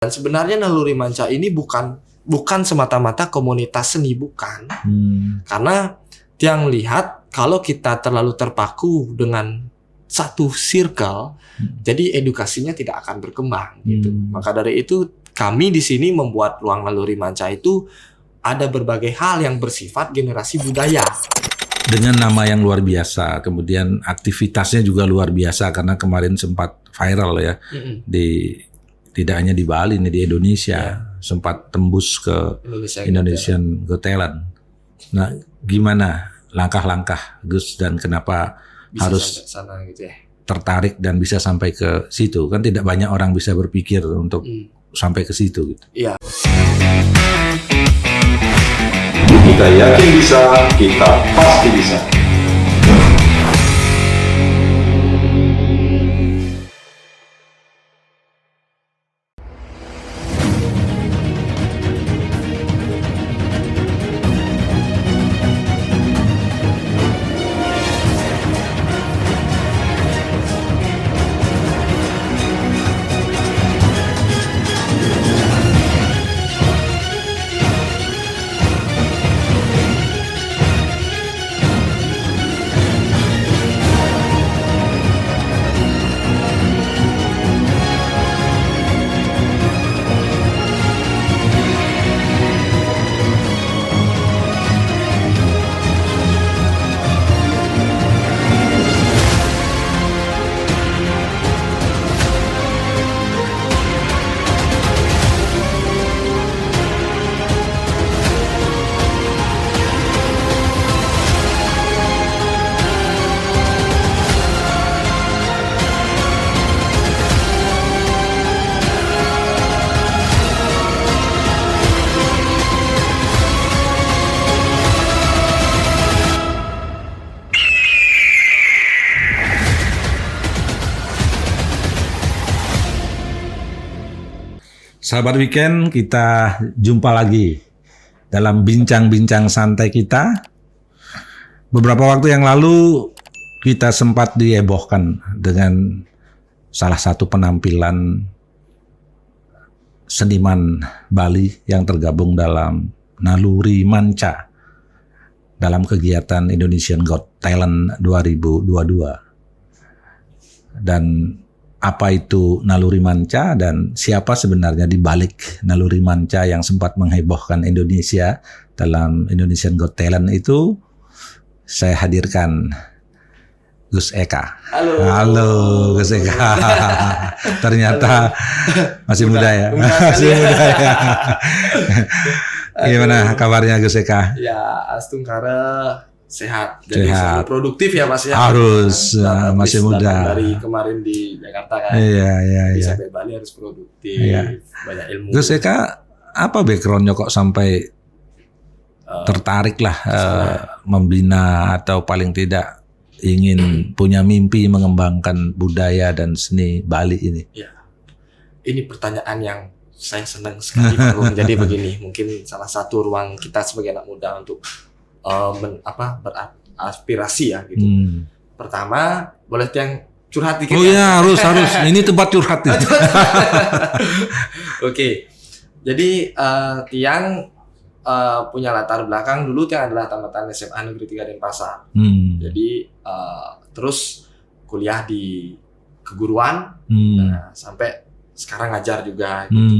Dan sebenarnya Naluri Manca ini bukan semata-mata komunitas seni, bukan. Karena Tiang lihat kalau kita terlalu terpaku dengan satu circle, jadi edukasinya tidak akan berkembang gitu. Maka dari itu kami di sini membuat ruang Naluri Manca itu ada berbagai hal yang bersifat generasi budaya. Dengan nama yang luar biasa, kemudian aktivitasnya juga luar biasa karena kemarin sempat viral ya tidak hanya di Bali, nih di Indonesia sempat tembus ke Indonesian Got Talent. Nah, gimana langkah-langkah Gus dan kenapa bisa harus sana gitu ya? Tertarik dan bisa sampai ke situ? Kan tidak banyak orang bisa berpikir untuk sampai ke situ gitu. Iya. Kita yakin bisa, kita pasti bisa. Sahabat Weekend, kita jumpa lagi dalam bincang-bincang santai kita. Beberapa waktu yang lalu kita sempat dihebohkan dengan salah satu penampilan seniman Bali yang tergabung dalam Naluri Manca dalam kegiatan Indonesian Got Talent 2022. Dan apa itu Naluri Manca dan siapa sebenarnya di balik Naluri Manca yang sempat menghebohkan Indonesia dalam Indonesian Got Talent itu, saya hadirkan Gus Eka. Halo Gus Eka. Ternyata masih muda ya. Masih muda ya. Gimana kabarnya Gus Eka? Ya, Astungkara sehat. Jadi selalu produktif ya Mas ya. Harus, masih muda. Dari kemarin di Jakarta kan. Iya. Sampai Bali harus produktif. Iya. Banyak ilmu. Gus Eka, apa backgroundnya kok sampai tertarik lah membina atau paling tidak ingin punya mimpi mengembangkan budaya dan seni Bali ini? Ya, ini pertanyaan yang saya senang sekali Pak Rum. Jadi begini, mungkin salah satu ruang kita sebagai anak muda untuk beraspirasi ya gitu. Pertama, boleh yang curhat dikit? Oh ya, harus. Ini tempat curhat. Oke. Jadi Tiang punya latar belakang dulu Tiang adalah tamatan SMA Negeri 3 Denpasar. Jadi terus kuliah di keguruan, sampai sekarang ngajar juga gitu.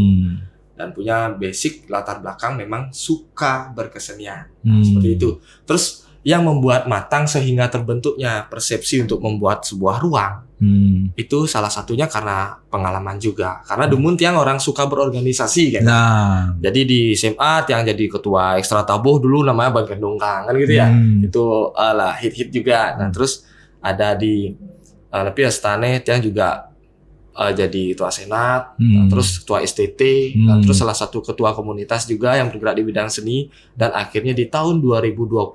Dan punya basic latar belakang memang suka berkesenian. Seperti itu. Terus yang membuat matang sehingga terbentuknya persepsi untuk membuat sebuah ruang, itu salah satunya karena pengalaman juga. Karena Dumun Tiang orang suka berorganisasi kan. Jadi di SMA Tiang jadi ketua ekstra tabuh dulu namanya Bangken Dongkang kan gitu ya. Itu lah hit-hit juga. Nah terus ada di Lepi Astane Tiang juga jadi ketua senat, terus ketua STT, dan terus salah satu ketua komunitas juga yang bergerak di bidang seni, dan akhirnya di tahun 2020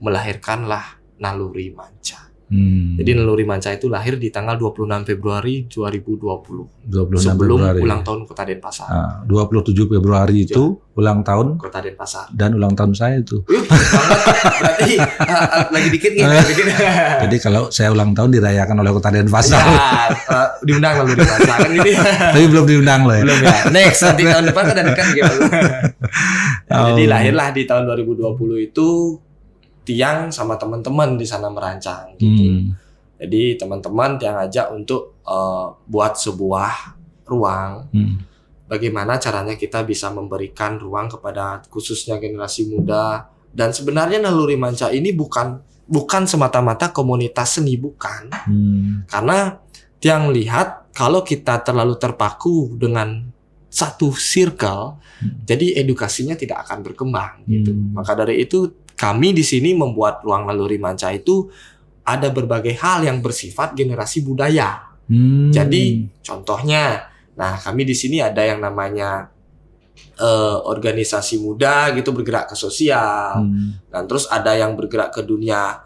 melahirkanlah Naluri Manca. Jadi Naluri Manca itu lahir di tanggal 26 Februari 2020. 26 sebelum Februari. ulang tahun Kota Denpasar. 27 Februari itu ulang tahun Kota Denpasar. dan ulang tahun saya itu. Berarti lagi dikit nih. Jadi kalau saya ulang tahun dirayakan oleh Kota Denpasar. Ya, diundang Naluri Manca kan ini. Tapi belum diundang loh ya. Belum ya. Next nanti tahun depan kan ada kan gitu. Jadi lahirlah di tahun 2020 itu Tiang sama teman-teman di sana merancang gitu. Jadi teman-teman Tiang ajak untuk buat sebuah ruang. Bagaimana caranya kita bisa memberikan ruang kepada khususnya generasi muda. Dan sebenarnya Naluri Manca ini bukan semata-mata komunitas seni, bukan. Karena Tiang lihat kalau kita terlalu terpaku dengan satu circle, jadi edukasinya tidak akan berkembang gitu. Maka dari itu kami di sini membuat ruang Naluri Manca itu ada berbagai hal yang bersifat generasi budaya. Jadi contohnya, nah kami di sini ada yang namanya organisasi muda gitu, bergerak ke sosial. Dan terus ada yang bergerak ke dunia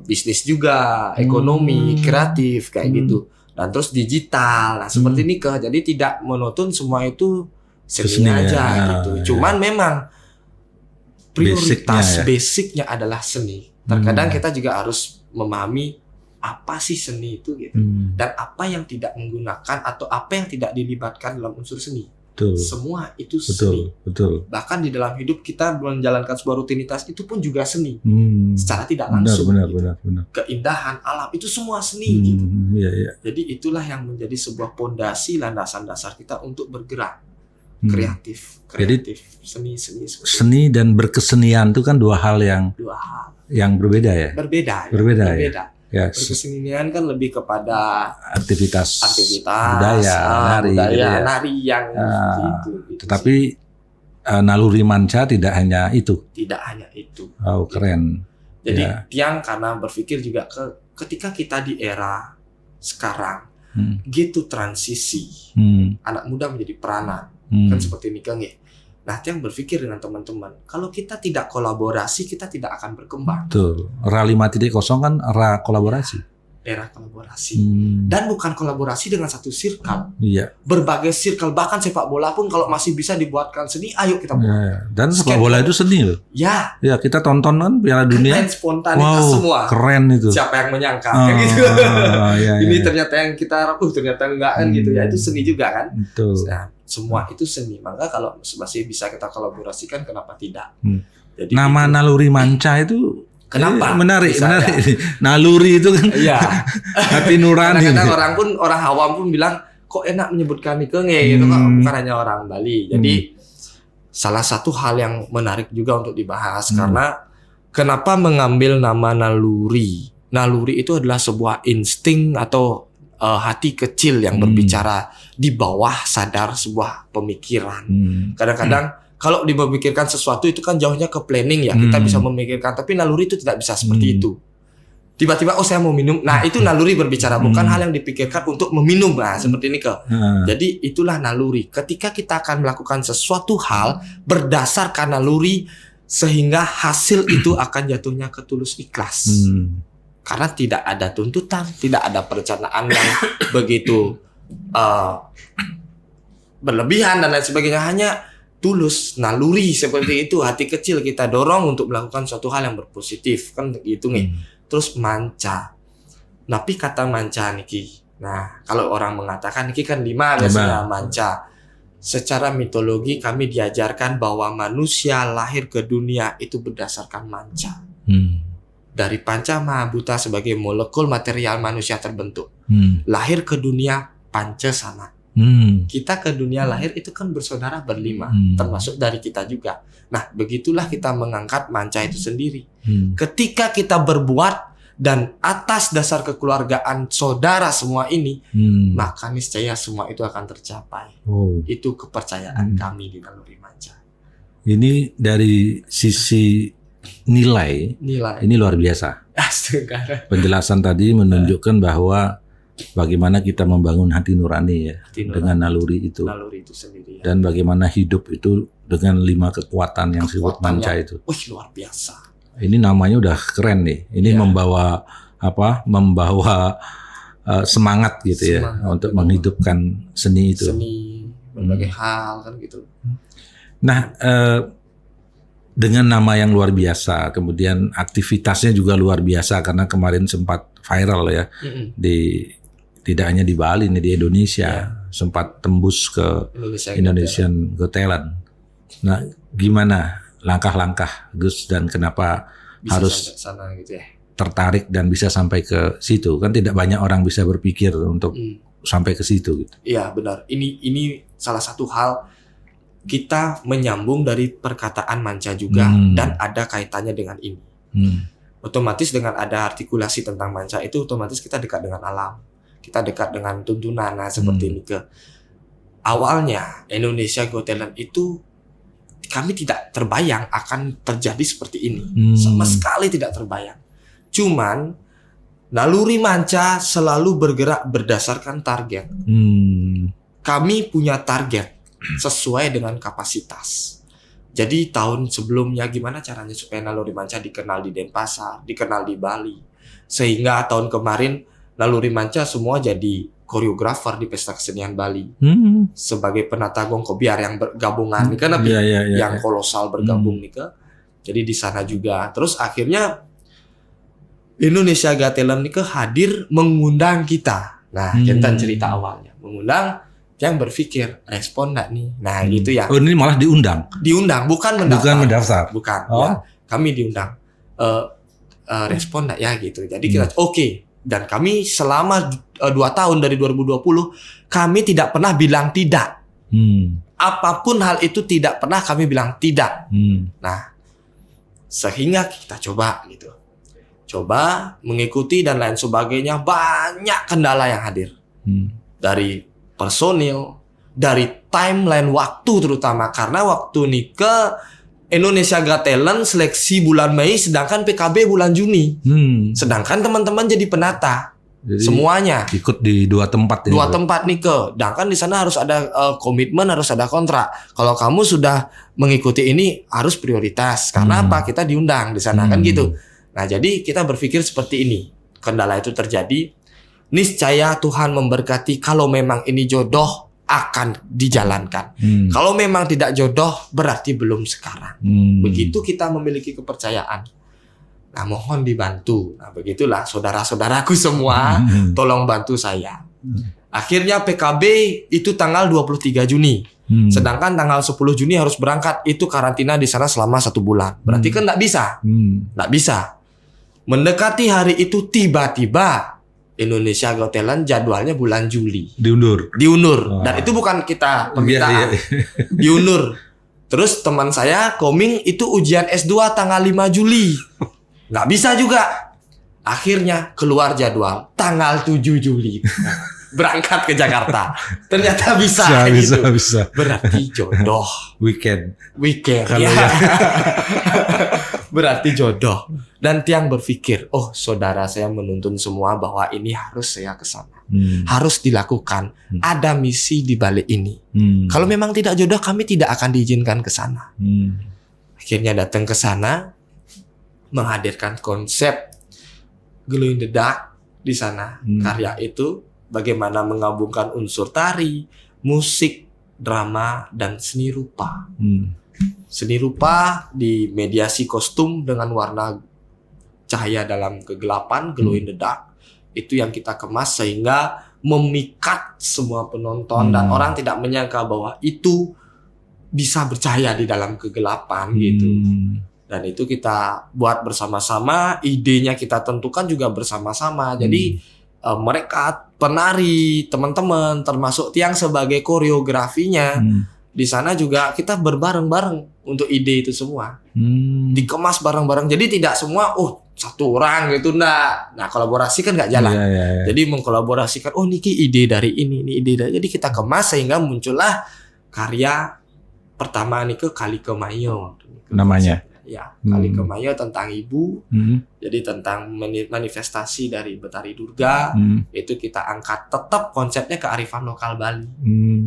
bisnis juga, ekonomi, kreatif kayak gitu. Dan terus digital. Nah seperti ini jadi tidak monoton semua itu seni aja gitu. Cuman memang prioritas basicnya adalah seni. Terkadang kita juga harus memahami apa sih seni itu gitu. Dan apa yang tidak menggunakan atau apa yang tidak dilibatkan dalam unsur seni. Betul. Semua itu seni. Betul. Bahkan di dalam hidup kita menjalankan sebuah rutinitas itu pun juga seni. Secara tidak langsung. Benar. Keindahan alam itu semua seni gitu. Iya. Jadi itulah yang menjadi sebuah pondasi landasan dasar kita untuk bergerak. Kreatif. Jadi seni dan berkesenian itu kan dua hal yang berbeda ya. Berbeda. Ya. Berkesenian kan lebih kepada aktivitas budaya, nari yang gitu. Tetapi Naluri Manca tidak hanya itu. Tidak hanya itu. Oh, keren. Jadi Tiang karena berpikir juga ketika kita di era sekarang gitu transisi, anak muda menjadi peranan. Kan seperti ini kan ya. Nah, Tiang berpikir dengan teman-teman, kalau kita tidak kolaborasi, kita tidak akan berkembang. Betul. Era 5.0 kan era kolaborasi. Era kolaborasi. Dan bukan kolaborasi dengan satu circle. Iya. Berbagai circle, bahkan sepak bola pun kalau masih bisa dibuatkan seni, ayo kita buat. Ya. Dan sepak bola itu seni loh. Ya. Ya, kita tonton kan Piala Dunia. Keren, spontanitas semua. Keren itu. Siapa yang menyangka kayak gitu. Ini ternyata yang kita ternyata enggak kan gitu ya. Itu seni juga kan. Betul. Nah, semua itu seni. Maka kalau masih bisa kita kolaborasikan, kenapa tidak? Jadi nama Naluri Manca itu kenapa? Menarik. Naluri itu kan hati nurani. Kadang-kadang orang awam pun bilang, kok enak menyebutkan Nikenge gitu, bukan hanya orang Bali. Jadi salah satu hal yang menarik juga untuk dibahas karena kenapa mengambil nama Naluri? Naluri itu adalah sebuah insting atau hati kecil yang berbicara di bawah sadar sebuah pemikiran. Kadang-kadang kalau dimikirkan sesuatu itu kan jauhnya ke planning ya, kita bisa memikirkan, tapi naluri itu tidak bisa seperti itu. Tiba-tiba saya mau minum, nah itu naluri berbicara, bukan hal yang dipikirkan untuk meminum, nah seperti ini Jadi itulah naluri. Ketika kita akan melakukan sesuatu hal berdasarkan naluri, sehingga hasil itu akan jatuhnya ke tulus ikhlas. Karena tidak ada tuntutan, tidak ada perencanaan yang begitu berlebihan dan lain sebagainya, hanya tulus, naluri seperti itu, hati kecil kita dorong untuk melakukan suatu hal yang berpositif kan gitu nih. Terus manca. Tapi kata manca niki. Nah, kalau orang mengatakan niki kan 5 biasanya manca. Secara mitologi kami diajarkan bahwa manusia lahir ke dunia itu berdasarkan manca. Dari panca mahabhuta sebagai molekul material manusia terbentuk. Lahir ke dunia panca sama. Kita ke dunia lahir itu kan bersaudara berlima, termasuk dari kita juga. Nah, begitulah kita mengangkat manca itu sendiri. Ketika kita berbuat dan atas dasar kekeluargaan saudara semua ini, maka niscaya semua itu akan tercapai. Itu kepercayaan kami di Naluri Manca. Ini dari sisi nilai. Ini luar biasa. Penjelasan tadi menunjukkan bahwa bagaimana kita membangun hati nurani ya, dengan naluri itu sendiri ya. Dan bagaimana hidup itu dengan 5 kekuatan yang disebut manca itu. Wih, luar biasa. Ini namanya udah keren nih. Ini membawa membawa semangat gitu ya untuk menghidupkan seni itu. Seni berbagai hal kan gitu. Nah, dengan nama yang luar biasa, kemudian aktivitasnya juga luar biasa karena kemarin sempat viral ya tidak hanya di Bali nih, di Indonesia sempat tembus ke Indonesian Got Talent. Nah, gimana langkah-langkah Gus dan kenapa bisa harus sana gitu ya? Tertarik dan bisa sampai ke situ? Kan tidak banyak orang bisa berpikir untuk sampai ke situ gitu. Iya, benar. Ini salah satu hal kita menyambung dari perkataan manca juga dan ada kaitannya dengan ini. Otomatis dengan ada artikulasi tentang manca itu otomatis kita dekat dengan alam. Kita dekat dengan tuntunan seperti ini ke. Awalnya Indonesia Got Talent itu kami tidak terbayang akan terjadi seperti ini. Sama sekali tidak terbayang. Cuman naluri manca selalu bergerak berdasarkan target. Kami punya target sesuai dengan kapasitas. Jadi tahun sebelumnya gimana caranya supaya naluri manca dikenal di Denpasar, dikenal di Bali. Sehingga tahun kemarin naluri manca semua jadi koreografer di Pesta Kesenian Bali. Sebagai penata gongkobiar yang bergabungan nih kan yang kolosal bergabung nih ke. Jadi di sana juga. Terus akhirnya Indonesia Got Talent nih ke hadir mengundang kita. Nah, kita cerita awalnya. Mengundang yang berpikir respon enggak nih. Nah, gitu ya. Oh, ini malah diundang. Diundang, bukan mendaftar. Bukan mendaftar. Bukan. Ya, kami diundang. Respon enggak ya gitu. Jadi kita oke. Dan kami selama 2 tahun dari 2020 kami tidak pernah bilang tidak. Apapun hal itu tidak pernah kami bilang tidak. Nah, sehingga kita coba gitu. Coba mengikuti dan lain sebagainya, banyak kendala yang hadir. Dari personil, dari timeline waktu terutama karena waktu nih ke Indonesia Got Talent seleksi bulan Mei sedangkan PKB bulan Juni. Sedangkan teman-teman jadi penata. Jadi semuanya ikut di 2 tempat ini. 2 tempat nih ke. Sedangkan di sana harus ada komitmen, harus ada kontrak. Kalau kamu sudah mengikuti ini harus prioritas. Karena apa? Kita diundang di sana kan gitu. Nah, jadi kita berpikir seperti ini. Kendala itu terjadi. Niscaya Tuhan memberkati kalau memang ini jodoh akan dijalankan. Kalau memang tidak jodoh berarti belum sekarang. Begitu kita memiliki kepercayaan. Nah, mohon dibantu. Nah, begitulah saudara-saudaraku semua, tolong bantu saya. Akhirnya PKB itu tanggal 23 Juni. Sedangkan tanggal 10 Juni harus berangkat. Itu karantina di sana selama 1 bulan. Berarti kan enggak bisa. Enggak bisa. Mendekati hari itu tiba-tiba Indonesia Got Talent jadwalnya bulan Juli. Diundur. Dan itu bukan kita permintaan. Diundur. Terus teman saya Koming itu ujian S2 tanggal 5 Juli. Nggak bisa juga. Akhirnya keluar jadwal tanggal 7 Juli. Berangkat ke Jakarta. Ternyata bisa. Berarti jodoh. Weekend. Ya. Berarti jodoh. Dan Tiang berpikir, oh saudara saya menuntun semua bahwa ini harus saya ke sana. Harus dilakukan. Ada misi di balik ini. Kalau memang tidak jodoh, kami tidak akan diizinkan ke sana. Akhirnya datang ke sana, menghadirkan konsep Glow in the Dark di sana. Karya itu bagaimana menggabungkan unsur tari, musik, drama, dan seni rupa. Seni rupa dimediasi kostum dengan warna cahaya dalam kegelapan, glow in the dark. Itu yang kita kemas sehingga memikat semua penonton dan orang tidak menyangka bahwa itu bisa bercahaya di dalam kegelapan gitu. Dan itu kita buat bersama-sama, idenya kita tentukan juga bersama-sama. Jadi mereka penari, teman-teman termasuk Tiang sebagai koreografinya. Di sana juga kita berbareng-bareng untuk ide itu semua. Dikemas bareng-bareng. Jadi tidak semua satu orang gitu enggak. Nah, kolaborasi kan enggak jalan. Jadi mengkolaborasikan niki ide dari ini ide dari. Jadi kita kemas sehingga muncullah karya pertama nih ke Kali Kemayo namanya. Ya, Kali Kemayo tentang ibu. Jadi tentang manifestasi dari Betari Durga. Itu kita angkat tetap konsepnya kearifan lokal Bali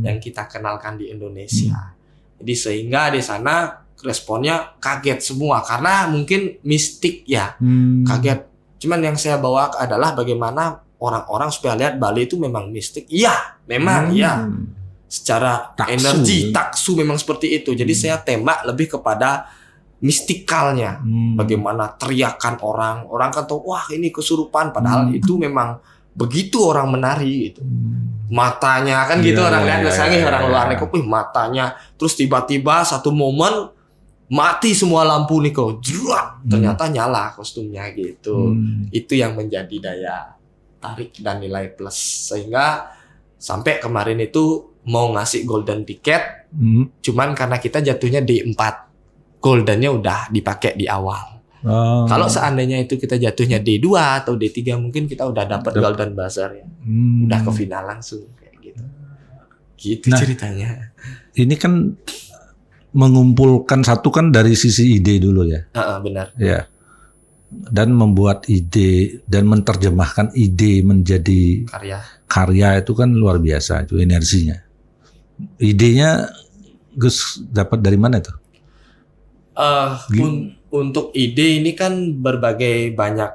yang kita kenalkan di Indonesia. Jadi sehingga di sana responnya kaget semua karena mungkin mistik ya. Kaget Cuman yang saya bawa adalah bagaimana orang-orang supaya lihat Bali itu memang mistik. Iya, memang iya. Secara Taksu. energi, taksu memang seperti itu. Jadi saya tembak lebih kepada mistikalnya. Bagaimana teriakan orang kan tahu, wah ini kesurupan. Padahal itu memang begitu orang menari gitu. Matanya kan gitu orang lihat biasanya orang luar nih kok, matanya. Terus tiba-tiba satu momen mati semua lampu nih kok. Ternyata nyala kostumnya gitu. Itu yang menjadi daya tarik dan nilai plus. Sehingga sampai kemarin itu mau ngasih golden ticket, cuman karena kita jatuhnya D4, goldennya udah dipakai di awal. Kalau seandainya itu kita jatuhnya D2 atau D3, mungkin kita udah dapat golden buzzer ya. Udah ke final langsung kayak gitu. Gitu ceritanya. Ini kan mengumpulkan satu kan dari sisi ide dulu ya. Benar. Ya. Dan membuat ide dan menerjemahkan ide menjadi karya itu kan luar biasa, itu energinya. Idenya Gus dapat dari mana tuh? Untuk ide ini kan berbagai banyak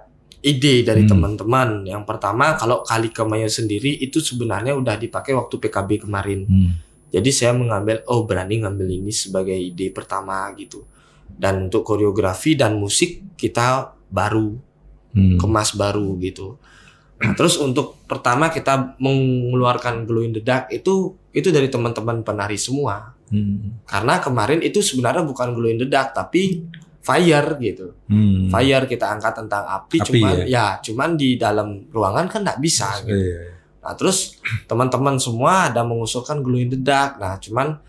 ide dari teman-teman. Yang pertama, kalau Kali Kemayo sendiri itu sebenarnya udah dipakai waktu PKB kemarin. Jadi saya berani ngambil ini sebagai ide pertama gitu. Dan untuk koreografi dan musik kita baru kemas baru gitu. Nah, terus untuk pertama kita mengeluarkan Glow in the Dark itu dari teman-teman penari semua. Karena kemarin itu sebenarnya bukan Glow in the Dark tapi fire gitu. Fire kita angkat tentang api cuman di dalam ruangan kan nggak bisa gitu. Nah, terus teman-teman semua ada mengusulkan Glow in the Dark. Nah, cuman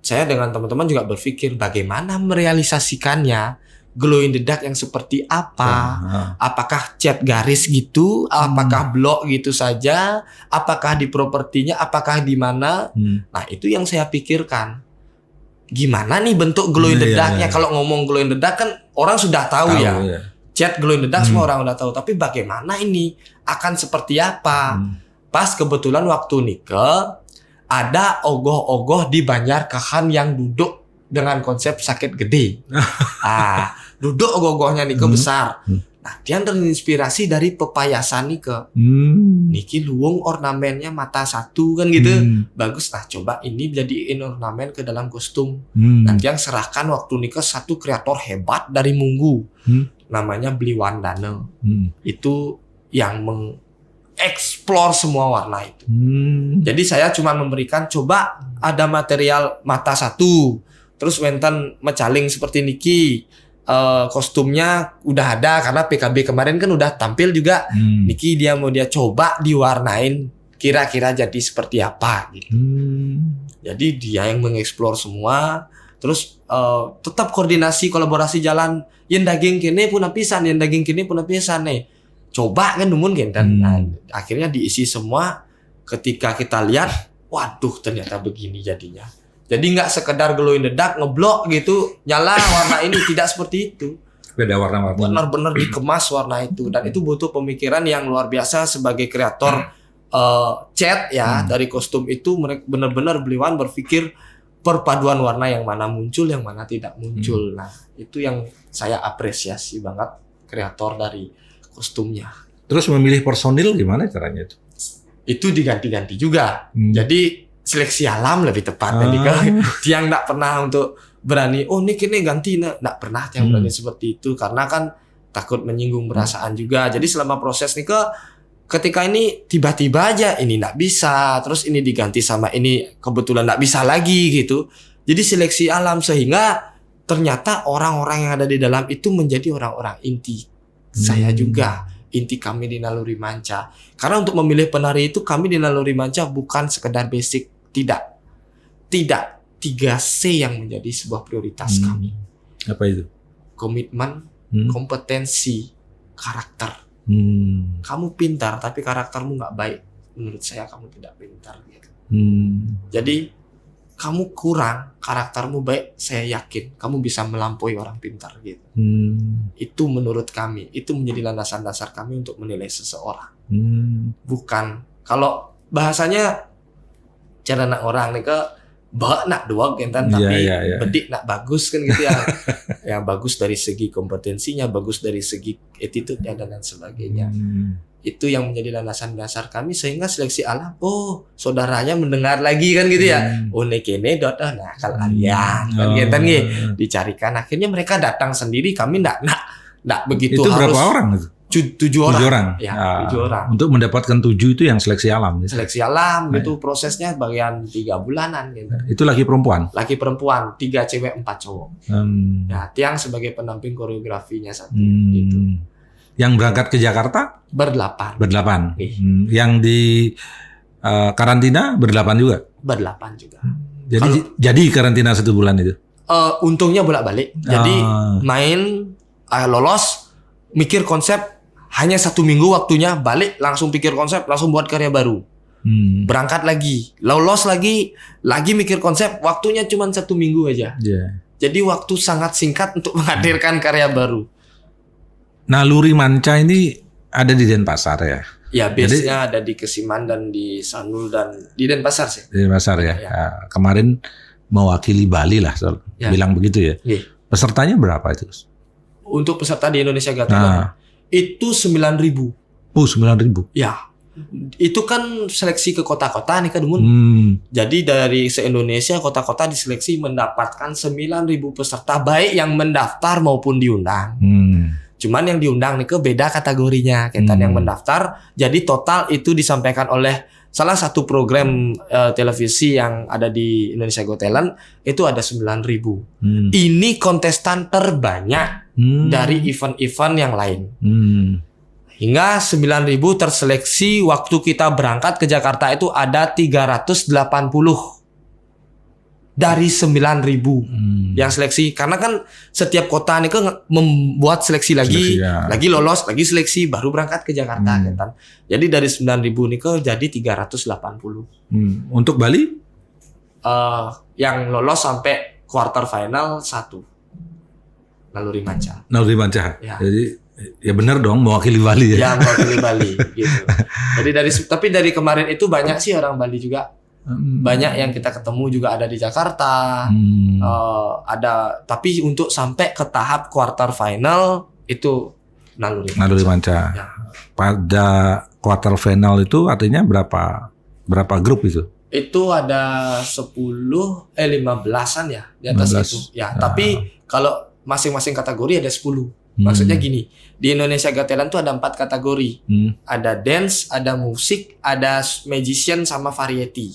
saya dengan teman-teman juga berpikir bagaimana merealisasikannya. Glow in the Dark yang seperti apa? Apakah cat garis gitu? Apakah blok gitu saja? Apakah di propertinya? Apakah di mana? Nah, itu yang saya pikirkan. Gimana nih bentuk Glow in the Dark-nya? Kalau ngomong Glow in the Dark kan orang sudah tahu ya. Cat Glow in the Dark semua orang udah tahu. Tapi bagaimana ini akan seperti apa? Pas kebetulan waktu nikah ada ogoh-ogoh di Banjarkahan yang duduk dengan konsep sakit gede. Duduk ogoh-ogohnya Nike besar. Nah, dia terinspirasi dari pepayasan Nike. Niki luwung ornamennya mata satu kan gitu. Bagus, nah coba ini jadiin ornamen ke dalam kostum. Nanti yang serahkan waktu Nike satu kreator hebat dari Munggu. Namanya Bliwandana. Itu yang mengeksplor semua warna itu. Jadi saya cuma memberikan coba ada material mata satu. Terus wenten mecaling seperti Niki. Kostumnya udah ada karena PKB kemarin kan udah tampil juga. Niki dia coba diwarnain kira-kira jadi seperti apa gitu. Jadi dia yang mengeksplor semua. Terus tetap koordinasi kolaborasi jalan. Yang daging kene pun pisan, yang daging kene pun pisan nih. Coba kan numun kan dan akhirnya diisi semua. Ketika kita lihat, waduh ternyata begini jadinya. Jadi nggak sekedar Glow in the Dark ngeblok gitu nyala warna ini, tidak seperti itu. Beda warna-warna. Benar-benar dikemas warna itu dan itu butuh pemikiran yang luar biasa sebagai kreator cat ya dari kostum itu. Mereka benar-benar Bliwan berpikir perpaduan warna yang mana muncul yang mana tidak muncul. Nah itu yang saya apresiasi banget kreator dari kostumnya. Terus memilih personil gimana caranya itu? Itu diganti-ganti juga. Jadi seleksi alam lebih tepat. Dia nggak pernah untuk berani, oh ini kini ganti, nggak pernah yang berani seperti itu karena kan takut menyinggung perasaan juga. Jadi selama proses nih ketika ini tiba-tiba aja ini nggak bisa, terus ini diganti sama ini kebetulan nggak bisa lagi gitu. Jadi seleksi alam sehingga ternyata orang-orang yang ada di dalam itu menjadi orang-orang inti. Saya juga inti kami di Naluri Manca. Karena untuk memilih penari itu kami di Naluri Manca bukan sekedar basic. Tidak 3C yang menjadi sebuah prioritas kami. Apa itu? Komitmen, kompetensi, karakter. Kamu pintar tapi karaktermu nggak baik, menurut saya kamu tidak pintar gitu. Jadi kamu kurang, karaktermu baik, saya yakin kamu bisa melampaui orang pintar gitu. Itu menurut kami, itu menjadi landasan dasar kami untuk menilai seseorang. Bukan kalau bahasanya cara anak orang nih nak doang kan, tapi bedik nak bagus kan gitu ya. Yang bagus dari segi kompetensinya, bagus dari segi attitude-nya dan lain sebagainya. Itu yang menjadi landasan dasar kami sehingga seleksi alam, saudaranya mendengar lagi kan gitu ya. Kene nah kalau Aryan kan gitu dicarikan, akhirnya mereka datang sendiri, kami enggak begitu itu harus. Berapa orang itu? 7 orang. Ya, 7 orang. Untuk mendapatkan 7 itu yang seleksi alam. Gitu. Seleksi alam gitu prosesnya bagian 3 bulanan gitu. Itu laki perempuan? Laki perempuan, 3 cewek 4 cowok. Ya, Tiang sebagai pendamping koreografinya 1 gitu. Yang berangkat ke Jakarta? Berdelapan. Yang di karantina berdelapan juga? Berdelapan juga. Jadi karantina 1 bulan itu? Untungnya bolak-balik. Jadi main lolos, mikir konsep. Hanya 1 minggu waktunya, balik langsung pikir konsep, langsung buat karya baru. Berangkat lagi, lolos lagi mikir konsep, waktunya cuma 1 minggu aja. Jadi waktu sangat singkat untuk menghadirkan karya baru. Naluri Manca ini ada di Denpasar ya? Ya, base-nya ada di Kesiman dan di Sanul dan di Denpasar sih. Di Denpasar ya. Kemarin mewakili Bali lah, bilang begitu ya. Pesertanya berapa itu? Untuk peserta di Indonesia Got Talent itu 9.000. 9.000. Ya. Itu kan seleksi ke kota-kota nih Kak Dumun. Jadi dari se-Indonesia kota-kota diseleksi mendapatkan 9.000 peserta baik yang mendaftar maupun diundang. Cuman yang diundang nih ke beda kategorinya. Kita yang mendaftar, jadi total itu disampaikan oleh salah satu program televisi yang ada di Indonesia Got Talent itu ada 9.000. Ini kontestan terbanyak dari event-event yang lain. Hingga 9.000 terseleksi. Waktu kita berangkat ke Jakarta itu ada 380 dari 9.000 yang seleksi. Karena kan setiap kota nih kan membuat seleksi lagi, lagi lolos, lagi seleksi, baru berangkat ke Jakarta. Kan? Jadi dari 9.000 nih ke jadi 380. Untuk Bali? Yang lolos sampai quarter final 1. Naluri Manca. Ya. Jadi ya benar dong mewakili Bali ya. Ya mewakili Bali gitu. Jadi tapi dari kemarin itu banyak sih orang Bali juga. Banyak yang kita ketemu juga ada di Jakarta. Ada, tapi untuk sampai ke tahap quarter final itu Naluri Manca. Ya. Pada quarter final itu artinya berapa grup itu? Itu ada 15-an ya di atas 15. itu. Ya, tapi kalau masing-masing kategori ada 10. Maksudnya gini, di Indonesia Got Talent tuh ada 4 kategori. Ada dance, ada musik, ada magician sama variety.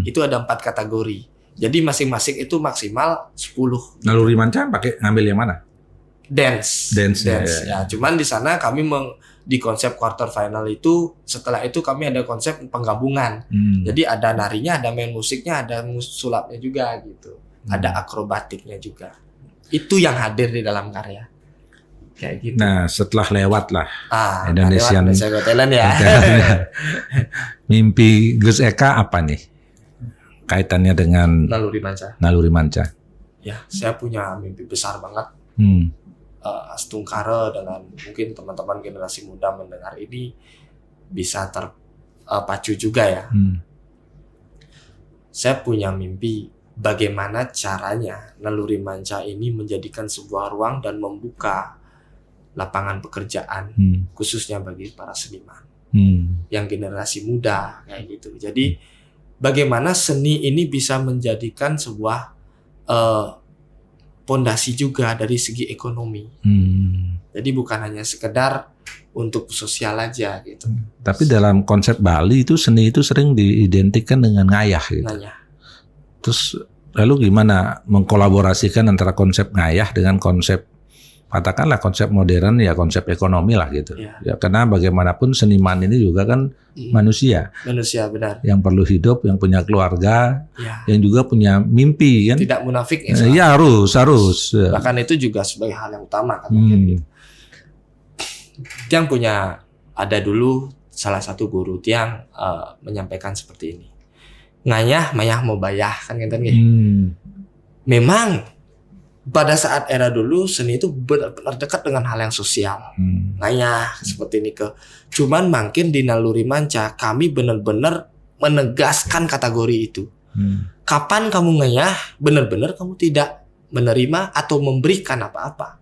Itu ada 4 kategori. Jadi masing-masing itu maksimal 10. Naluri Manca pakai ngambil yang mana? Dance. Ya, cuman di sana kami di konsep quarter final itu, setelah itu kami ada konsep penggabungan. Jadi ada narinya, ada main musiknya, ada sulapnya juga gitu. Ada akrobatiknya juga. Itu yang hadir di dalam karya. Kayak gitu. Nah, setelah lewat lah Indonesia Got Talent ya. Mimpi Gus Eka apa nih? Kaitannya dengan Naluri Manca. Ya, saya punya mimpi besar banget. Astungkara dengan mungkin teman-teman generasi muda mendengar ini bisa terpacu juga ya. Saya punya mimpi bagaimana caranya Naluri Manca ini menjadikan sebuah ruang dan membuka lapangan pekerjaan khususnya bagi para seniman yang generasi muda kayak gitu. Jadi bagaimana seni ini bisa menjadikan sebuah pondasi juga dari segi ekonomi. Jadi bukan hanya sekedar untuk sosial aja gitu. Tapi dalam konsep Bali itu seni itu sering diidentikan dengan ngayah gitu. Terus lalu gimana mengkolaborasikan antara konsep ngayah dengan konsep, katakanlah konsep modern ya, konsep ekonomi lah gitu. Ya karena bagaimanapun seniman ini juga kan manusia. Manusia benar. Yang perlu hidup, yang punya keluarga, yang juga punya mimpi kan. Tidak munafik ya. Iya harus. Bahkan itu juga sebagai hal yang utama kan mungkin gitu. Tiang punya, ada dulu salah satu guru Tiang menyampaikan seperti ini. Ngayah mayah mau bayah kan gitu. Memang pada saat era dulu seni itu benar-benar dekat dengan hal yang sosial. Ngayah seperti ini ke. Cuman makin di Naluri Manca kami benar-benar menegaskan kategori itu. Kapan kamu ngeyah, benar-benar kamu tidak menerima atau memberikan apa-apa.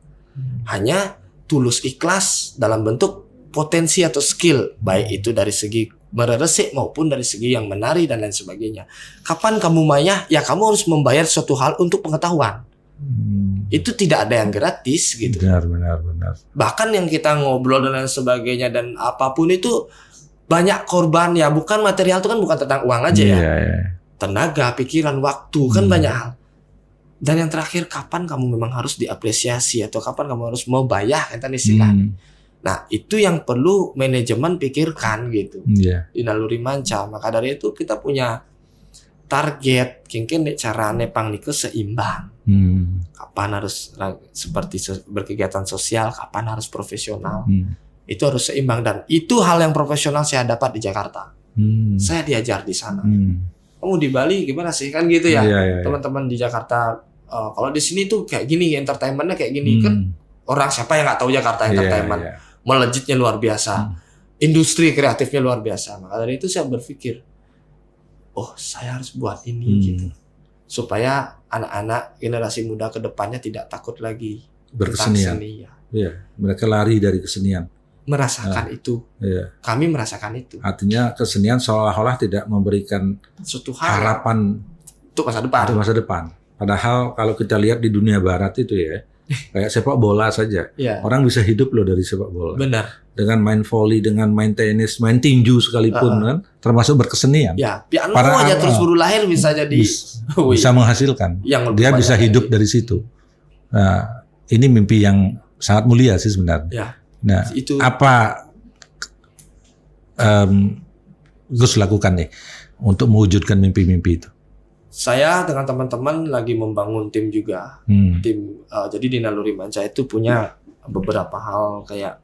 Hanya tulus ikhlas dalam bentuk potensi atau skill, baik itu dari segi meresik maupun dari segi yang menari dan lain sebagainya. Kapan kamu maya, ya kamu harus membayar suatu hal untuk pengetahuan. Itu tidak ada yang gratis gitu. Benar. Bahkan yang kita ngobrol dan lain sebagainya dan apapun itu banyak korban ya, bukan material itu kan bukan tentang uang aja ya. Tenaga, pikiran, waktu kan banyak hal. Dan yang terakhir, kapan kamu memang harus diapresiasi atau kapan kamu harus mau bayar kan istilahnya. Nah, itu yang perlu manajemen pikirkan gitu. Di naluri manca. Maka dari itu kita punya target mungkin cara nepang niku seimbang. Kapan harus seperti berkegiatan sosial, kapan harus profesional. Itu harus seimbang dan itu hal yang profesional saya dapat di Jakarta. Saya diajar di sana. Kamu di Bali gimana sih kan gitu ya? Teman-teman di Jakarta kalau di sini tuh kayak gini, entertainmentnya kayak gini kan, orang siapa yang nggak tahu Jakarta entertainment, melejitnya luar biasa, industri kreatifnya luar biasa. Maka dari itu saya berpikir, oh saya harus buat ini gitu, supaya anak-anak generasi muda kedepannya tidak takut lagi berkesenian. Mereka lari dari kesenian. Merasakan itu, kami merasakan itu. Artinya kesenian seolah-olah tidak memberikan suatu harapan untuk masa depan. Padahal kalau kita lihat di dunia barat itu ya, kayak sepak bola saja, orang bisa hidup loh dari sepak bola. Benar. Dengan main volley, dengan main tenis, main tinju sekalipun kan, termasuk berkesenian. Ya, piano aja terus baru lahir bisa jadi bisa menghasilkan. Dia bisa hidup dari situ. Nah, ini mimpi yang sangat mulia sih sebenarnya. Nah, itu apa Gus lakukan nih untuk mewujudkan mimpi-mimpi itu? Saya dengan teman-teman lagi membangun tim juga. Jadi di Naluri Manca itu punya beberapa hal kayak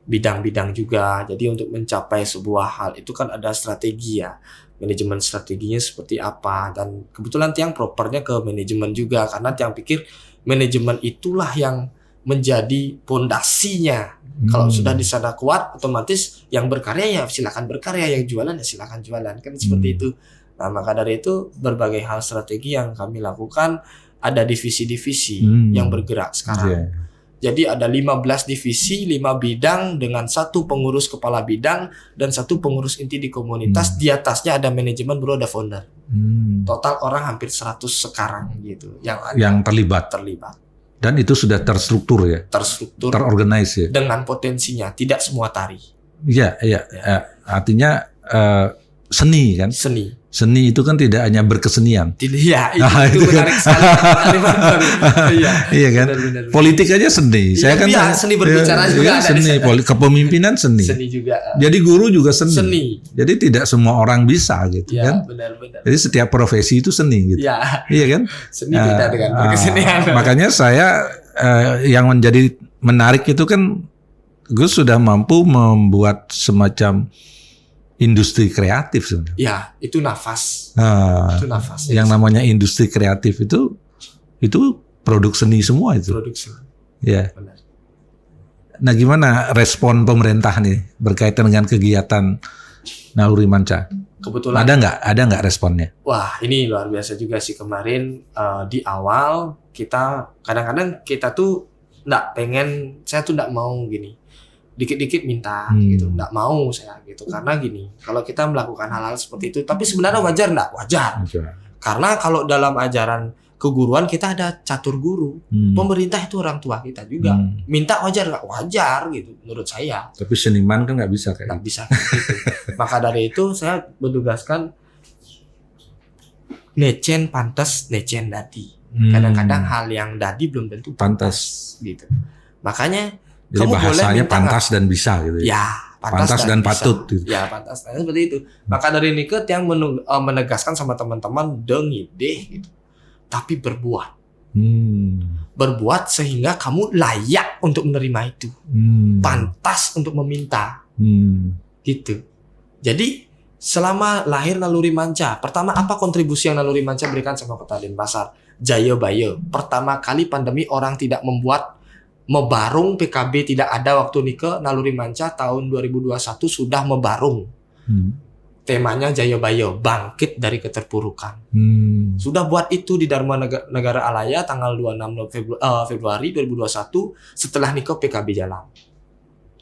bidang-bidang juga. Jadi untuk mencapai sebuah hal itu kan ada strategi ya. Manajemen strateginya seperti apa. Dan kebetulan Tiang propernya ke manajemen juga. Karena Tiang pikir manajemen itulah yang menjadi pondasinya. Kalau sudah di sana kuat, otomatis yang berkarya ya silakan berkarya, yang jualan ya silakan jualan. Kan seperti itu. Nah, maka dari itu berbagai hal strategi yang kami lakukan, ada divisi-divisi yang bergerak sekarang. Jadi ada 15 divisi, 5 bidang dengan 1 pengurus kepala bidang dan 1 pengurus inti di komunitas. Di atasnya ada manajemen, baru ada founder. Total orang hampir 100 sekarang gitu yang terlibat. Dan itu sudah terstruktur ya? Terstruktur. Terorganize ya? Dengan potensinya, tidak semua tari. Iya. Artinya seni kan? Seni itu kan tidak hanya berkesenian. Iya, itu menarik sekali. Iya kan? Benar. Politik aja seni. Saya kan seni berbicara juga ada seni. Kepemimpinan seni. Seni juga. Jadi guru juga seni. Jadi tidak semua orang bisa gitu kan? Benar. Jadi setiap profesi itu seni gitu. Iya kan? Seni beda dengan berkesenian. Makanya saya yang menjadi menarik itu kan Gus sudah mampu membuat semacam industri kreatif sebenarnya. Ya, itu nafas. Itu nafas. Yang namanya industri kreatif itu produk seni semua itu. Produk seni. Ya. Benar. Nah, gimana respon pemerintah nih berkaitan dengan kegiatan Naluri Manca? Kebetulan ada nggak responnya? Wah, ini luar biasa juga sih kemarin di awal kita kadang-kadang kita tuh saya tuh nggak mau gini. Dikit-dikit minta gitu, nggak mau saya gitu karena gini, kalau kita melakukan hal-hal seperti itu, tapi sebenarnya wajar nggak? Wajar. Karena kalau dalam ajaran keguruan kita ada catur guru, pemerintah itu orang tua kita juga, minta wajar nggak? Wajar gitu, menurut saya. Tapi seniman kan nggak bisa kayak gitu. Maka dari itu saya menugaskan necen pantas, necen dadi. Kadang-kadang hal yang dadi belum tentu pantas gitu. Makanya jadi kamu bahasanya pantas dan bisa gitu ya. Pantas dan patut gitu. Ya, pantas dan seperti itu. Maka dari Niket yang menegaskan sama teman-teman dengi deh gitu. Tapi berbuat. Berbuat sehingga kamu layak untuk menerima itu. Pantas untuk meminta. Gitu. Jadi selama lahir Naluri Manca, pertama apa kontribusi yang Naluri Manca berikan sama Kota Denpasar? Jaya Bayo. Pertama kali pandemi orang tidak membuat mebarung, PKB tidak ada waktu Nike, Naluri Manca tahun 2021 sudah mebarung. temanya Jayabayo, bangkit dari keterpurukan. Sudah buat itu di Dharma Negara Alaya tanggal 26 Februari 2021 setelah Niko PKB jalan.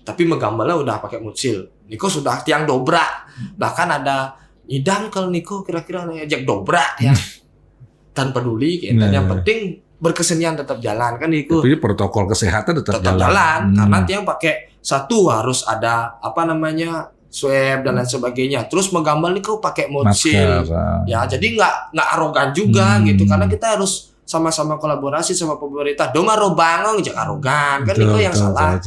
Tapi menggambarnya udah pakai mutsil. Niko sudah tiang dobrak. Bahkan ada idang kalau Niko kira-kira ngajak dobrak ya. Dan peduli yang penting berkesenian tetap jalan kan Niko. Tapi protokol kesehatan tetap jalan. Karena tiang pakai satu harus ada swab dan lain sebagainya. Terus menggambar nih kau pakai mutsil. Ya, jadi nggak arogan juga gitu. Karena kita harus sama-sama kolaborasi sama pemerintah. Doma robangong jangan arogan. Kan itu yang salah.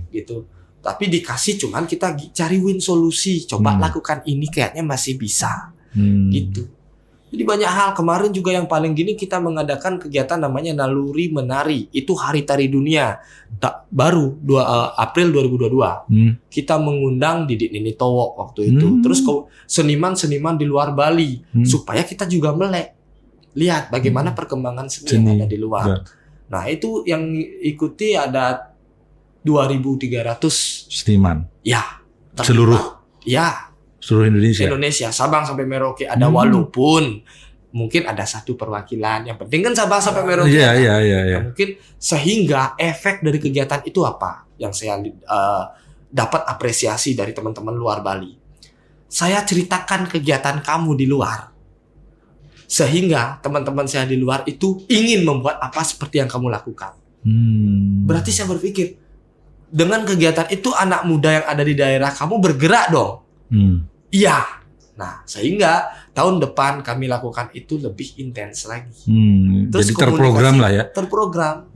Gitu. Tapi dikasih cuman kita cari win solusi. Coba lakukan ini kayaknya masih bisa. Gitu. Jadi banyak hal. Kemarin juga yang paling gini kita mengadakan kegiatan namanya Naluri Menari. Itu Hari Tari Dunia. Baru 2 April 2022. Kita mengundang Didik Nini Towo waktu itu. Terus seniman-seniman di luar Bali. Supaya kita juga melek. Lihat bagaimana perkembangan seni yang ada di luar. Nah itu yang ikuti ada 2.300 seniman. Ya. Seluruh? Ya. Seluruh Indonesia, Sabang sampai Merauke ada walaupun mungkin ada satu perwakilan. Yang penting kan Sabang sampai Merauke. Iya. Mungkin sehingga efek dari kegiatan itu apa? Yang saya dapat apresiasi dari teman-teman luar Bali. Saya ceritakan kegiatan kamu di luar. Sehingga teman-teman saya di luar itu ingin membuat apa seperti yang kamu lakukan. Berarti saya berpikir dengan kegiatan itu anak muda yang ada di daerah kamu bergerak dong. Iya. Nah, sehingga tahun depan kami lakukan itu lebih intens lagi. Terus jadi terprogram lah ya. Terprogram.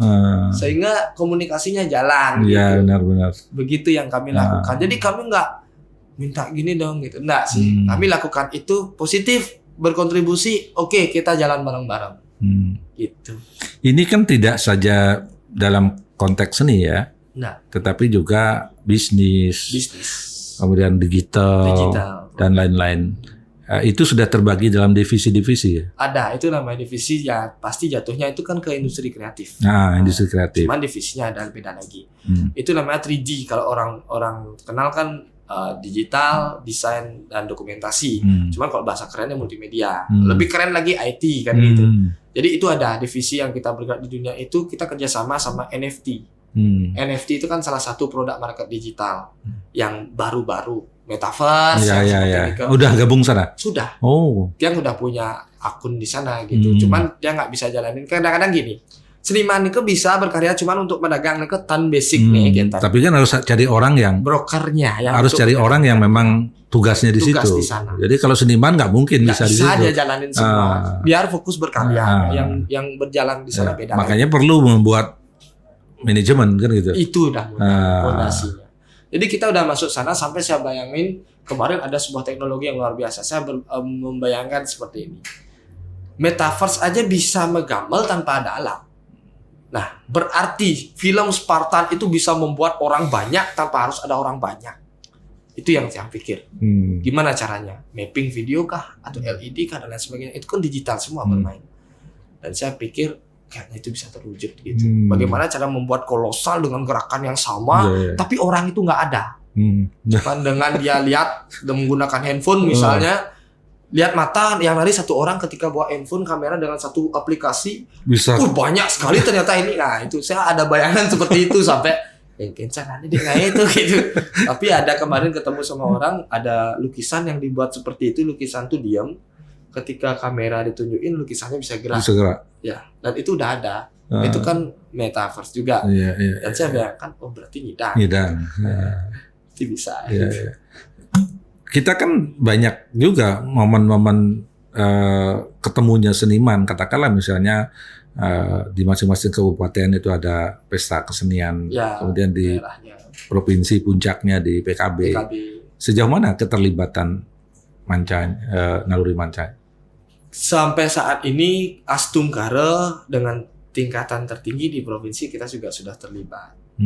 Sehingga komunikasinya jalan. Iya, gitu. benar-benar. Begitu yang kami lakukan. Jadi kami nggak minta gini dong gitu. Enggak sih. Kami lakukan itu positif, berkontribusi. Oke, kita jalan bareng-bareng. Gitu. Ini kan tidak saja dalam konteks seni ya. Nah, tetapi juga bisnis. Kemudian digital dan lain-lain. Itu sudah terbagi dalam divisi-divisi ya? Ada, itu namanya divisi ya pasti jatuhnya itu kan ke industri kreatif. Industri kreatif. Cuman divisinya ada beda lagi. Itu namanya 3D kalau orang kenal kan digital, desain dan dokumentasi. Cuman kalau bahasa kerennya multimedia. Lebih keren lagi IT kan gitu. Jadi itu ada divisi yang kita bergerak di dunia itu kita kerjasama sama NFT. NFT itu kan salah satu produk market digital yang baru-baru metaverse. Udah gabung sana? Sudah. Oh. Dia udah punya akun di sana gitu. Cuman dia nggak bisa jalanin. Kadang-kadang gini, seniman itu bisa berkarya cuman untuk pedagang itu tan basic nih. Gitu. Tapi kan harus cari orang yang brokernya. Yang harus cari orang yang memang tugasnya di situ. Di sana. Jadi kalau seniman nggak mungkin bisa di situ. Bisa dia jalanin semua. Biar fokus berkarya. Yang berjalan di sana beda. Makanya perlu membuat manajemen kan gitu. Itu udah fondasinya. Jadi kita udah masuk sana sampai saya bayangin kemarin ada sebuah teknologi yang luar biasa. Saya membayangkan seperti ini. Metaverse aja bisa menggambar tanpa ada alam. Nah, berarti film Spartan itu bisa membuat orang banyak tanpa harus ada orang banyak. Itu yang saya pikir. Gimana caranya? Mapping video kah? Atau LED kah? Dan lain sebagainya. Itu kan digital semua bermain. Dan saya pikir kayaknya itu bisa terwujud gitu. Bagaimana cara membuat kolosal dengan gerakan yang sama, tapi orang itu nggak ada. Kan dengan dia lihat dan menggunakan handphone misalnya, lihat mata yang lari satu orang ketika bawa handphone kamera dengan satu aplikasi, bisa. Banyak sekali ternyata ini. Nah itu saya ada bayangan seperti itu sampai kencan dia nggak itu gitu. Tapi ada kemarin ketemu sama orang, ada lukisan yang dibuat seperti itu, lukisan tuh diam. Ketika kamera ditunjukin lukisannya bisa gerak. Ya, dan itu udah ada. Itu kan metaverse juga. Dan saya bayangkan, berarti nyidang. Itu bisa. Gitu. Kita kan banyak juga momen-momen ketemunya seniman. Katakanlah misalnya di masing-masing kabupaten itu ada pesta kesenian. Kemudian di daerahnya. Provinsi puncaknya di PKB. Sejauh mana keterlibatan Naluri Manca? Sampai saat ini Astumkare dengan tingkatan tertinggi di provinsi kita juga sudah terlibat.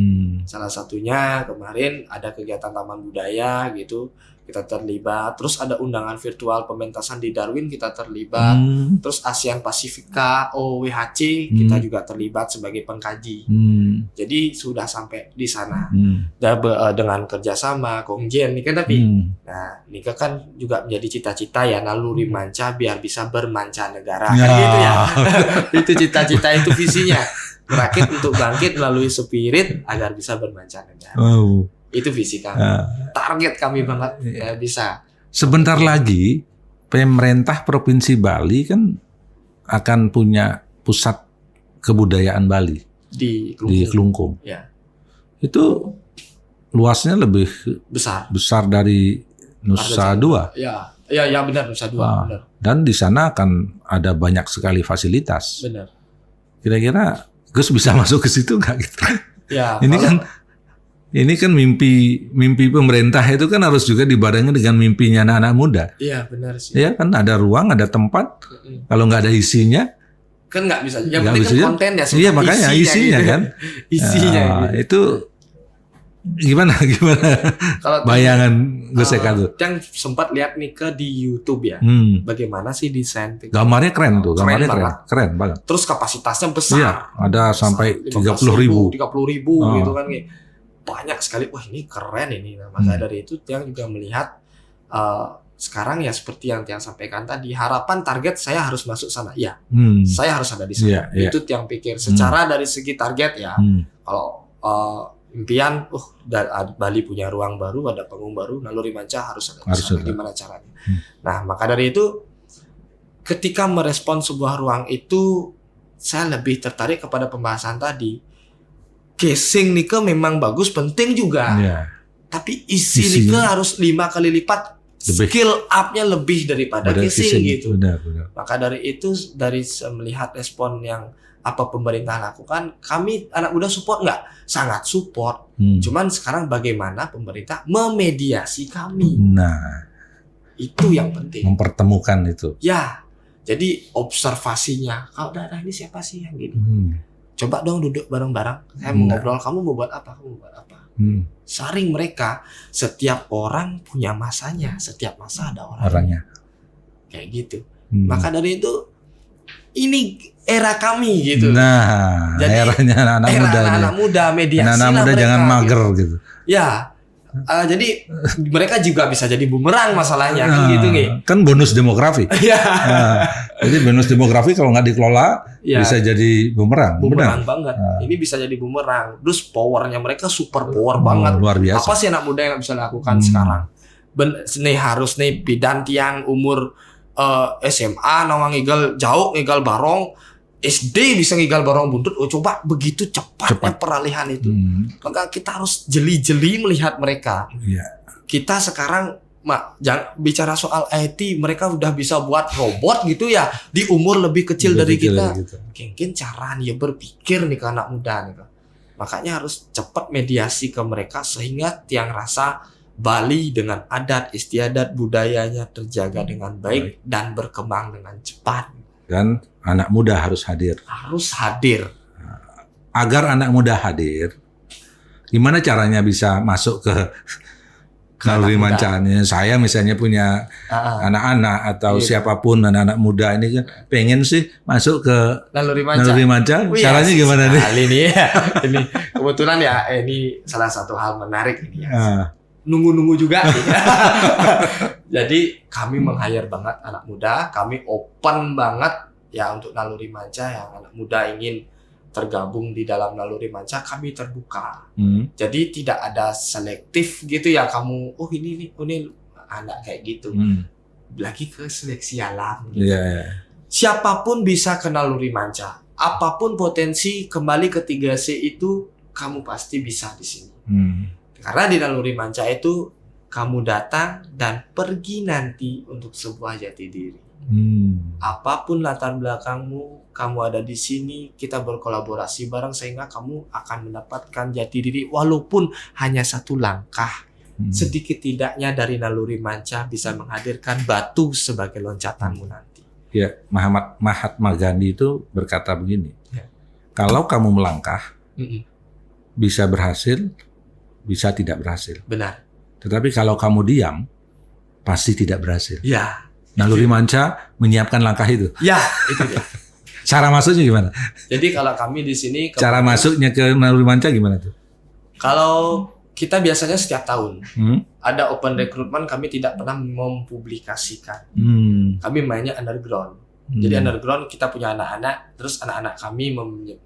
Salah satunya kemarin ada kegiatan taman budaya gitu. kita terlibat. Terus ada undangan virtual pementasan di Darwin, kita terlibat. Terus ASEAN Pasifika OWHC kita juga terlibat sebagai pengkaji. Jadi sudah sampai di sana. Dengan kerjasama Kongjen nih kan, tapi nah Nika kan juga menjadi cita-cita ya naluri manca biar bisa bermancanegara kan gitu ya. Itu cita-cita, itu visinya. Merakit untuk bangkit melalui spirit agar bisa bermancanegara. Itu visi kami. Target kami banget ya bisa. Sebentar lagi pemerintah Provinsi Bali kan akan punya pusat kebudayaan Bali di Kelungkung. Ya. Itu luasnya lebih besar dari Nusa Dua. Ya benar, Nusa Dua. Benar. Dan di sana akan ada banyak sekali fasilitas. Benar. Kira-kira Gus bisa masuk ke situ nggak gitu? Ya. Ini kan mimpi pemerintah itu kan harus juga dibarengi dengan mimpinya anak-anak muda. Iya benar sih. Ya kan ada ruang, ada tempat. Kalau nggak ada isinya, kan nggak bisa. Yang penting kan konten ya. Iya makanya isinya gitu. Kan. Isinya. Gitu. Itu gimana kalau bayangan Gus Eka tuh? Yang sempat lihat nih di YouTube ya, bagaimana sih desain gambarnya keren tuh, gambarnya keren banget. Terus kapasitasnya besar, iya, ada sampai 30.000 gitu kan, banyak sekali. Wah ini keren ini. Nah, maka dari itu Tiang juga melihat sekarang ya seperti yang Tiang sampaikan tadi, harapan target saya harus masuk sana, ya, saya harus ada di sana. Itu Tiang pikir secara dari segi target ya, kalau impian, Bali punya ruang baru, ada panggung baru, naluri manca harus ada. Gimana caranya? Nah, maka dari itu, ketika merespon sebuah ruang itu, saya lebih tertarik kepada pembahasan tadi. Casing Nika memang bagus, penting juga. Tapi isi Nika harus 5 kali lipat, skill up-nya lebih daripada casing gitu. Benar. Maka dari itu, dari melihat respon yang apa pemerintah lakukan, kami anak muda support nggak? Sangat support. Cuman sekarang bagaimana pemerintah memediasi kami? Nah, itu yang penting. Mempertemukan itu. Ya, jadi observasinya. Kalau daerah ini siapa sih yang gini? Coba dong duduk bareng-bareng. Saya mau ngobrol, kamu mau buat apa? Kamu mau buat apa? Saring mereka. Setiap orang punya masanya. Setiap masa ada orangnya. Kayak gitu. Maka dari itu, ini era kami gitu. Nah, jadi, eranya anak-anak muda, mediasi. Anak-anak muda jangan mager gitu. Ya, jadi mereka juga bisa jadi bumerang masalahnya kan gitu nih. Kan bonus demografi. Jadi bonus demografi kalau nggak dikelola bisa jadi bumerang. Bumerang banget. Ini bisa jadi bumerang. Terus powernya mereka super power banget. Luar biasa. Apa sih anak muda yang bisa lakukan sekarang? Nih harus nih bidan Tiang umur SMA nawang ngigal jauh, ngigal barong. SD bisa ngigal barong buntut. Coba begitu cepatnya peralihan itu. Maka kita harus jeli-jeli melihat mereka. Kita sekarang jangan bicara soal IT, mereka udah bisa buat robot gitu ya di umur lebih kecil dari kita. Mungkin cara nih berpikir nih ke anak muda nih. Makanya harus cepat mediasi ke mereka sehingga Tiang rasa Bali dengan adat istiadat budayanya terjaga dengan baik dan berkembang dengan cepat. Dan anak muda harus hadir. Agar anak muda hadir, gimana caranya bisa masuk ke naluri mancanya? Saya misalnya punya anak-anak atau siapapun anak-anak muda ini kan pengen sih masuk ke naluri manca. Caranya gimana nih? Ini ya, ini kebetulan ya, ini salah satu hal menarik ini ya. Nunggu-nunggu juga. Jadi kami meng-hire banget anak muda, kami open banget ya untuk naluri manca yang anak muda ingin tergabung di dalam naluri manca, kami terbuka. Jadi tidak ada selektif gitu ya, kamu ini anak kayak gitu. Lagi ke seleksi alam gitu. Siapapun bisa ke naluri manca. Apapun potensi kembali ke 3C itu kamu pasti bisa di sini. Karena di naluri manca itu kamu datang dan pergi nanti untuk sebuah jati diri. Apapun latar belakangmu, kamu ada di sini, kita berkolaborasi bareng sehingga kamu akan mendapatkan jati diri walaupun hanya satu langkah. Sedikit tidaknya dari naluri manca bisa menghadirkan batu sebagai loncatanmu nanti. Ya, Mahatma Gandhi itu berkata begini. Kalau kamu melangkah, bisa berhasil, bisa tidak berhasil. Benar. Tetapi kalau kamu diam, pasti tidak berhasil. Ya. Naluri Manca menyiapkan langkah itu. Ya, itu dia. Cara masuknya gimana? Jadi kalau kami di sini Cara masuknya ke Naluri Manca gimana tuh? kalau kita biasanya setiap tahun ada open recruitment, kami tidak pernah mempublikasikan. Kami mainnya underground. Jadi underground kita punya anak-anak, terus anak-anak kami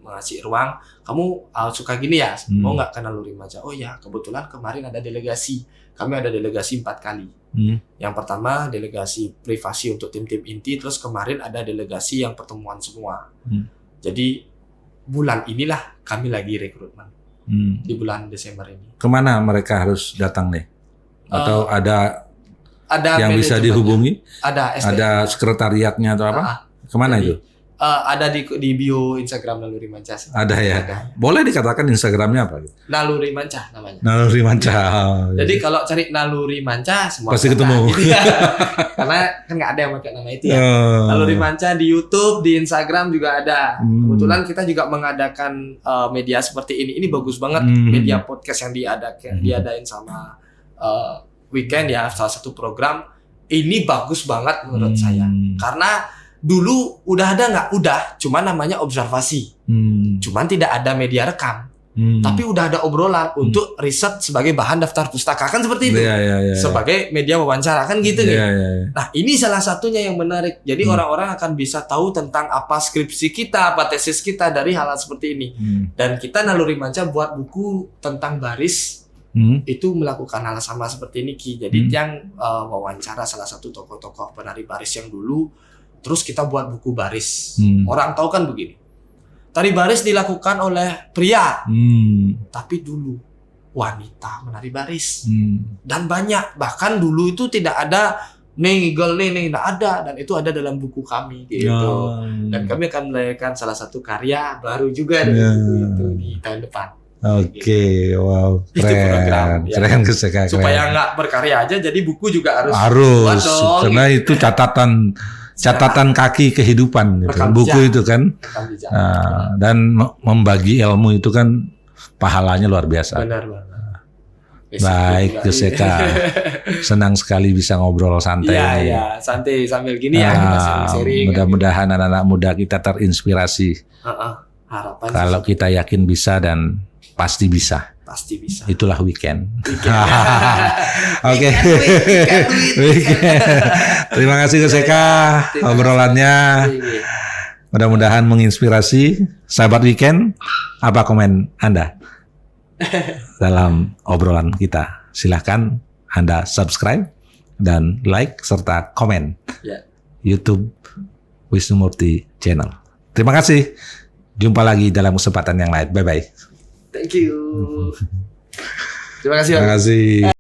mengasih ruang, kamu suka gini ya, mau nggak ke Naluri Manca? Oh ya, kebetulan kemarin ada delegasi. Kami ada delegasi 4 kali. Yang pertama delegasi privasi untuk tim-tim inti, terus kemarin ada delegasi yang pertemuan semua. Jadi bulan inilah kami lagi rekrutmen. Di bulan Desember ini. Kemana mereka harus datang nih? Atau ada yang bisa manajemennya. dihubungi? Ada SDM. Ada sekretariatnya atau apa? Kemana Jadi, itu? ada di bio Instagram Naluri Manca. Ada ya. Ada. Boleh dikatakan Instagramnya apa? Naluri Manca namanya. Naluri Manca. Jadi kalau cari Naluri Manca semua pasti ada. ketemu. Gitu ya. Karena kan nggak ada yang pakai nama itu ya. Naluri Manca di YouTube, di Instagram juga ada. Kebetulan kita juga mengadakan media seperti ini. Ini bagus banget media podcast yang diadain sama Weekend ya, salah satu program. Ini bagus banget menurut saya. Karena dulu udah ada nggak? Udah, cuman namanya observasi. Cuman tidak ada media rekam. Tapi udah ada obrolan untuk riset sebagai bahan daftar pustaka, kan seperti itu. Sebagai media wawancara kan gitu nih. Nah, ini salah satunya yang menarik. Jadi orang-orang akan bisa tahu tentang apa skripsi kita, apa tesis kita dari hal-hal seperti ini. Dan kita Naluri Manca buat buku tentang baris. Itu melakukan hal sama seperti ini Ki. Jadi yang wawancara salah satu tokoh-tokoh penari baris yang dulu, terus kita buat buku baris. Orang tahu kan begini, tari baris dilakukan oleh pria, tapi dulu wanita menari baris. Dan banyak, bahkan dulu itu tidak ada nih tidak ada, dan itu ada dalam buku kami gitu. Dan kami akan melahirkan salah satu karya baru juga dari buku itu di tahun depan. Oke, wow, Itu program, ya. keren Geseka. Supaya nggak berkarya aja, jadi buku juga harus harus dong, karena gitu. itu catatan kaki kehidupan gitu. Buku itu kan. Dan membagi ilmu itu kan pahalanya luar biasa. Benar banget. Baik, Geseka. Senang sekali bisa ngobrol santai. Iya, santai sambil gini ya kita sering-sering. Mudah-mudahan anak-anak muda kita terinspirasi. Harapan Kalau kita yakin bisa dan pasti bisa. Pasti bisa. Itulah weekend. Oke. Terima kasih Geseka obrolannya. Mudah-mudahan menginspirasi sahabat weekend. Apa komen Anda dalam obrolan kita? Silahkan Anda subscribe dan like serta komen YouTube Wisnu Murti Channel. Terima kasih. Jumpa lagi dalam kesempatan yang lain. Bye-bye. Thank you. Terima kasih. Terima kasih.